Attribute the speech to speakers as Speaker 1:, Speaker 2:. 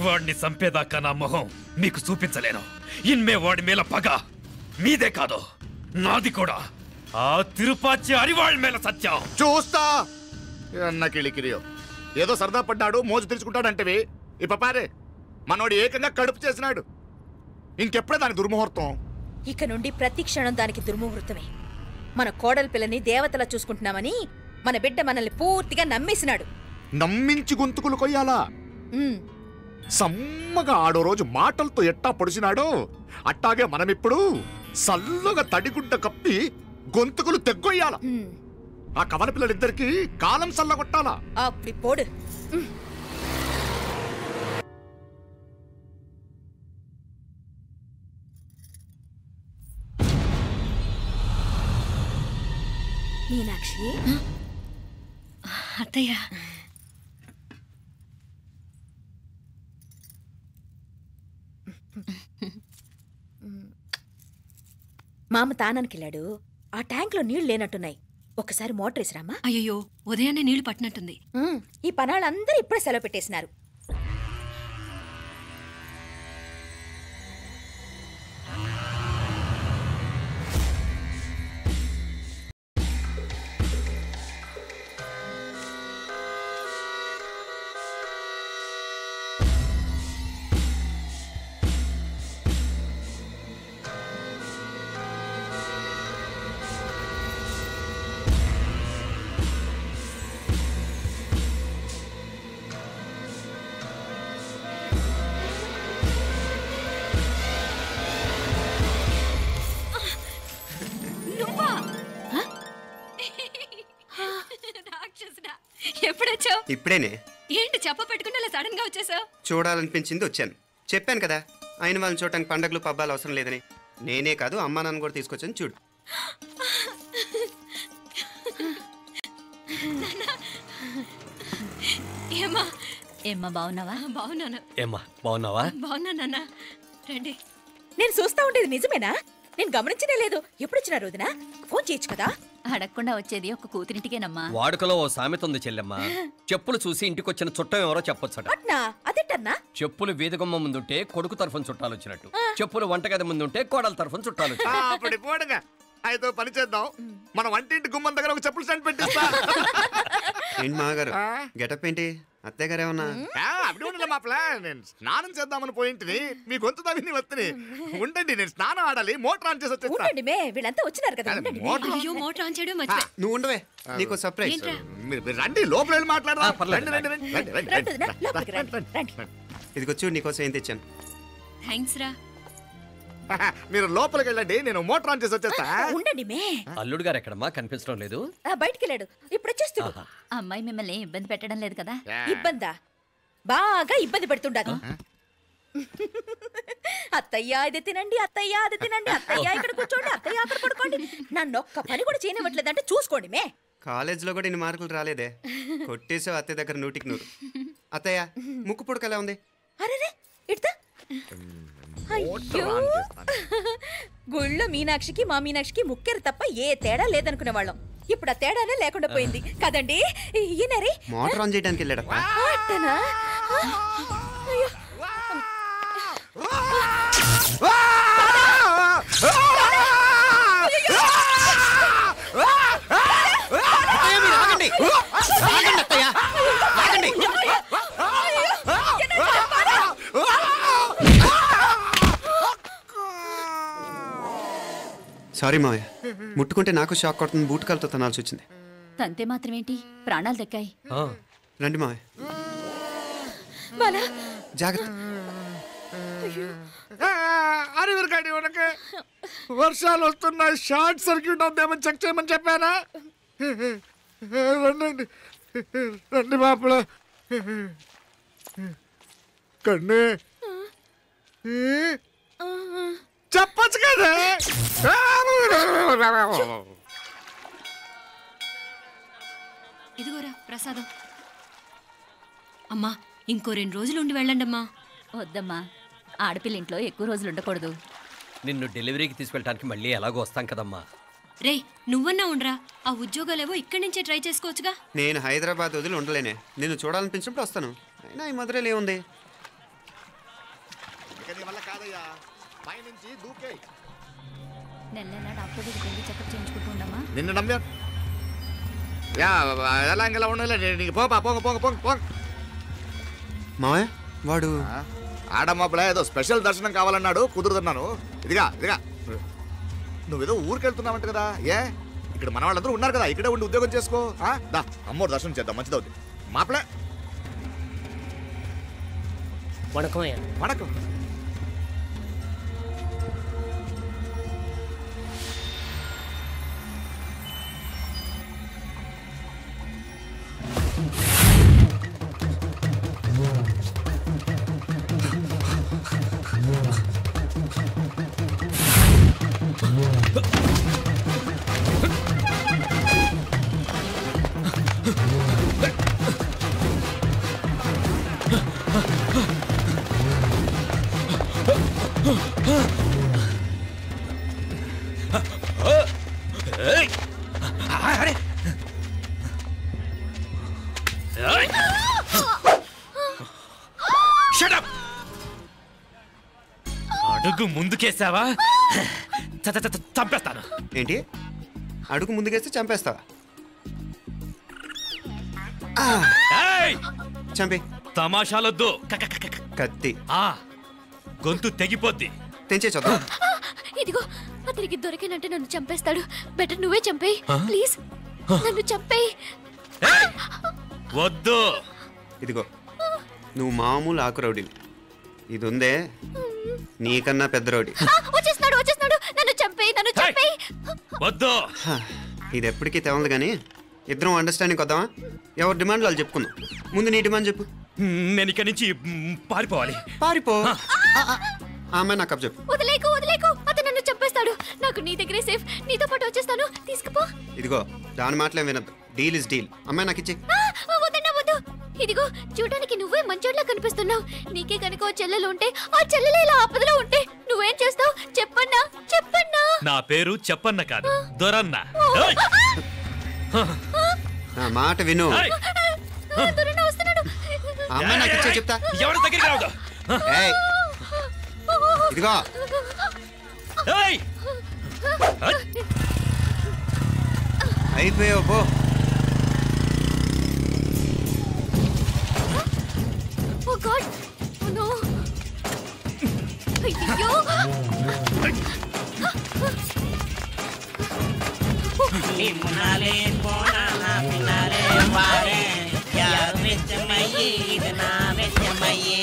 Speaker 1: వాడిని చంపేదాకా నా మొహం మీకు చూపించలేను. ఇన్మే వాడి మేల పగ మీదే కాదు నాది కూడా. ఆ తిరుపాచి అరివాళ్ళ మేల సత్యం
Speaker 2: చూస్తా. కిళికిరియో ఏదో సరదా పడ్డాడు, మోజు తెరుచుకుంటాడంటవి. ఈ పపారే మనోడు ఏకంగా కడుపు చేసినాడు. ఇంకెప్పుడే దాని దుర్ముహూర్తం.
Speaker 3: ఇక నుండి ప్రతి క్షణం దానికి దుర్ముహూర్తమే. మన కోడలి పిల్లని దేవతలా చూసుకుంటున్నామని మన బిడ్డ మనల్ని పూర్తిగా నమ్మేసినాడు.
Speaker 2: నమ్మించి గొంతుకులు కొయ్యాలా? సమ్మగా ఆడో రోజు మాటలతో ఎట్టా పొడిచినాడో అట్టాగే మనమిప్పుడు సల్లుగా తడిగుడ్డ కప్పి గొంతుకులు తెగ్గొయ్యాల. ఆ కవల పిల్లలిద్దరికి కాలం సల్లగొట్టాలా.
Speaker 3: అప్పుడు పోడు. మీనాక్షి
Speaker 4: అత్తయ్య,
Speaker 3: మామ తానానికి వెళ్ళాడు. ఆ ట్యాంక్ లో నీళ్లు లేనట్టున్నాయి. ఒకసారి మోటార్ వేసిరామా.
Speaker 4: అయ్యో ఉదయాన్నే నీళ్లు పట్టినట్టుంది.
Speaker 3: ఈ పనాళ్ళందరూ ఇప్పుడే సెలవు పెట్టేసినారు.
Speaker 4: ఎప్పుడొచ్చావు?
Speaker 5: ఇప్పుడేనే.
Speaker 4: ఏంటి చెప్ప పెట్టుకుంటే సడన్ గా వచ్చేసావు?
Speaker 5: చూడాలనిపించింది వచ్చాను. చెప్పాను కదా ఆయన వాళ్ళని చూడటానికి పండగలు పబ్బాలు అవసరం లేదని. నేనే కాదు అమ్మా నాన్న కూడా తీసుకొచ్చాను చూడు.
Speaker 4: ఏమ్మా బాగున్నావా? బాగున్నాను.
Speaker 1: ఏమ్మా బాగున్నావా?
Speaker 4: బాగున్నా నాన్న. రండి.
Speaker 3: నేను చూస్తా ఉండేది నిజమేనా? నేను గమనించనే లేదు. ఎప్పుడొచ్చినా రోజున ఫోన్ చేయొచ్చు కదా.
Speaker 4: అడగకుండా వచ్చేది ఒక కూతురింటికేనమ్మా.
Speaker 1: వాడుకలో ఓ సామెత ఉంది చెల్లెమ్మ. చెప్పులు చూసి ఇంటికొచ్చిన చుట్టం ఎవరో చెప్పొచ్చట.
Speaker 3: అట్నా? అదేటన్నా?
Speaker 1: చెప్పులు వీధగుమ్మ ముందుంటే కొడుకు తరఫున చుట్టాలు వచ్చినట్టు, చెప్పులు వంటగది ముందుంటే కోడల తరఫున చుట్టాలు
Speaker 2: వచ్చినట్టు. అయితే పని చేద్దాం, మన వంటింటి గుమ్మం దగ్గర ఒక చెప్పులు స్టాండ్ పెట్టిస్తా.
Speaker 5: ఏంటి మామగారు గెటప్ ఏంటి? అత్తయ్య గారు ఏమన్నా?
Speaker 2: మా ప్లాన్. నేను స్నానం చేద్దామని పోయింటిని, మీ గొంతు తవ్వి వస్తుంది. ఉండండి, నేను స్నానం ఆడాలి. మోటార్ ఆన్ చేసి వచ్చేస్తాను.
Speaker 3: వీళ్ళంతా వచ్చినారు కదా.
Speaker 4: మోటార్ ఆన్ చేయడం
Speaker 5: నువ్వు ఉండవే, నీకు సర్ప్రైజ్.
Speaker 2: రండి, లోపల వెళ్ళి మాట్లాడదాం.
Speaker 5: ఇదిగో చూడు, నీకోసం ఏం తెచ్చాను.
Speaker 4: థ్యాంక్స్ రా.
Speaker 2: మీరు లోపలికి వెళ్ళండి, నేను మోటార్ ఆన్ చేసి వచ్చేస్తా.
Speaker 3: ఉండండి మే.
Speaker 1: అల్లుడు గారు ఎక్కడమ్మా? కనిపించడం లేదు.
Speaker 3: బయటికి వెళ్ళాడు, ఇప్పుడు వచ్చేస్తాడు.
Speaker 4: అమ్మాయి మిమ్మల్ని ఇబ్బంది పెట్టడం లేదు కదా?
Speaker 3: ఇబ్బందా? బాగా ఇబ్బంది పెడుతుండదు. అత్తయ్య ఇది తినండి, అత్తయ్య అది తినండి, అత్తయ్య ఇక్కడ కూర్చోండి, అత్తయ్య అక్కడ పడుకోండి. నన్ను ఒక్క పని కూడా చేయనివ్వట్లేదంటే చూసుకోండి మే.
Speaker 5: కాలేజీలో కూడా ఇన్ని మార్కులు రాలేదే. కొట్టేసావు అత్తయ్య దగ్గర 100కి 100. అత్తయ్య ముక్కు పుడక ఎలా ఉంది?
Speaker 3: అరే ఇడతా. గుళ్ళో మీనాక్షికి మా మీనాక్షికి ముక్కెరు తప్ప ఏ తేడా లేదనుకునే వాళ్ళం. ఇప్పుడు ఆ తేడానే లేకుండా పోయింది కదండి. ఈయనరే
Speaker 5: మోటార్ ఆన్ చేయడానికి వెళ్ళాడప్ప. సారీ మావయ్య, ముట్టుకుంటే నాకు షాక్ కొడుతుంది. బూటకాలతో తనాల్సి వచ్చింది.
Speaker 4: తంతే మాత్రం ఏంటి, ప్రాణాలు దక్కాయి.
Speaker 5: రండి మావయ్య, జాగ్రత్త.
Speaker 2: అరివిరకండి, వర్షాలు వస్తున్నాయి, షార్ట్ సర్క్యూట్ అవుతామని చెక్ చేయమని చెప్పానా? రండి రండి మాపల. కన్నే చెప్పచ్చు కదా.
Speaker 4: ఇదిగోరా ప్రసాదం. అమ్మా ఇంకో 2 రోజులు ఉండి వెళ్ళండమ్మా. వద్దమ్మా, ఆడపిల్ల ఇంట్లో ఎక్కువ రోజులు ఉండకూడదు.
Speaker 1: నిన్ను డెలివరీకి తీసుకెళ్ళడానికి మళ్ళీ ఎలాగో వస్తాం కదమ్మా.
Speaker 4: రే నువ్వన్నా ఉండరా, ఆ ఉద్యోగాలేవో ఇక్కడి నుంచే ట్రై చేసుకోవచ్చుగా.
Speaker 5: నేను హైదరాబాద్ వదిలి ఉండలేనే. నిన్ను చూడాలనిపించినప్పుడు వస్తాను. అయినా ఈ మధురలో ఏముంది?
Speaker 2: కాదయ్యా, పైనుంచి దూకే.
Speaker 4: నెల నెల డాక్టర్ దగ్గరికి వెళ్ళి చెకప్ చేయించుకుంటూ ఉండమ్మా.
Speaker 2: నిన్ను నమ్మా యా ఎలా ఇంకెలా ఉండాలి నీకు పోపా పోంగ పోంగ పోంగ పోంగ.
Speaker 5: మావయ్య వాడు
Speaker 2: ఆడమ్మప్పుడే ఏదో స్పెషల్ దర్శనం కావాలన్నాడు, కుదురుతున్నాను. ఇదిగా ఇదిగా నువ్వేదో ఊరికెళ్తున్నావంట కదా, ఏ ఇక్కడ మన వాళ్ళందరూ ఉన్నారు కదా, ఇక్కడే ఉండి ఉద్యోగం చేసుకో. దా అమ్మోరు దర్శనం చేద్దాం, మంచిదవుద్ది. మాపలే వణకం.
Speaker 1: అడుగు ముందుకేసావా చంపేస్తాను.
Speaker 5: ఏంటి అడుగు ముందుకేస్తే చంపేస్తావా? చంపి.
Speaker 1: తమాషాలొద్దు.
Speaker 5: కత్తి
Speaker 1: గొంతు తెగిపోద్ది.
Speaker 5: తెంచే చూద్దాం.
Speaker 4: ఇదిగో అతనికి దొరికినంటే నన్ను చంపేస్తాడు. బెటర్ నువ్వే చంపేయి ప్లీజ్, నన్ను చంపేయి.
Speaker 1: వద్దు.
Speaker 5: ఇదిగో నువ్వు మామూలు ఆకు రౌడీవి, ఇది ఉందే నీకన్నా పెద్ద రౌడీ.
Speaker 4: వచ్చేస్తున్నాడు వచ్చేస్తున్నాడు, నన్ను చంపేయి నన్ను చంపేయి.
Speaker 1: వద్దు.
Speaker 5: ఇది ఎప్పటికీ తెవలదు కానీ ఇద్దరం అండర్స్టాండింగ్ వద్దామా? ఎవరి డిమాండ్లు వాళ్ళు చెప్పుకుందాం. ముందు నీ డిమాండ్ చెప్పు.
Speaker 1: నేను ఇక్కడి నుంచి పారిపోవాలి.
Speaker 5: పారిపో. అమ్మాయి నాకు చెప్పు.
Speaker 4: వదిలేకు వదిలేకు, అతను నన్ను చంపేస్తాడు. నాకు నీ దగ్గరే సేఫ్, నీతో పాటు వచ్చేస్తాను, తీసుకుపో.
Speaker 5: ఇదిగో దాని మాటలే వినద్దు, డీల్ ఇస్ డీల్. అమ్మాయి నాకు ఇచ్చే.
Speaker 4: వద్దన్నా వద్దు. ఇదిగో చూడడానికి నువ్వే మంచోట్లా కనిపిస్తున్నావు. నీకే కనుక ఓ చెల్లెలు ఉంటే, ఆ చెల్లెలు ఇలా ఆపదలో ఉంటే నువ్వేం చేస్తావు చెప్పన్నా చెప్పన్నా.
Speaker 1: నా పేరు చెప్పన్న కాదు, దొరన్న.
Speaker 5: నా మాట విను.
Speaker 4: దొరన్న వస్తున్నాడు.
Speaker 5: అమ్మాయి నాకు ఇచ్చే చెప్తా.
Speaker 1: ఎవరి దగ్గరికి రావద్దు.
Speaker 5: ఇదిగో అయిపోయావు పో.
Speaker 4: Oh God! Oh no! అయ్యో!
Speaker 6: నిమ్మనాలే పోనా పినాలే వారే యారు వెచ్చమయ్యి ఇది నా వెచ్చమయ్యి.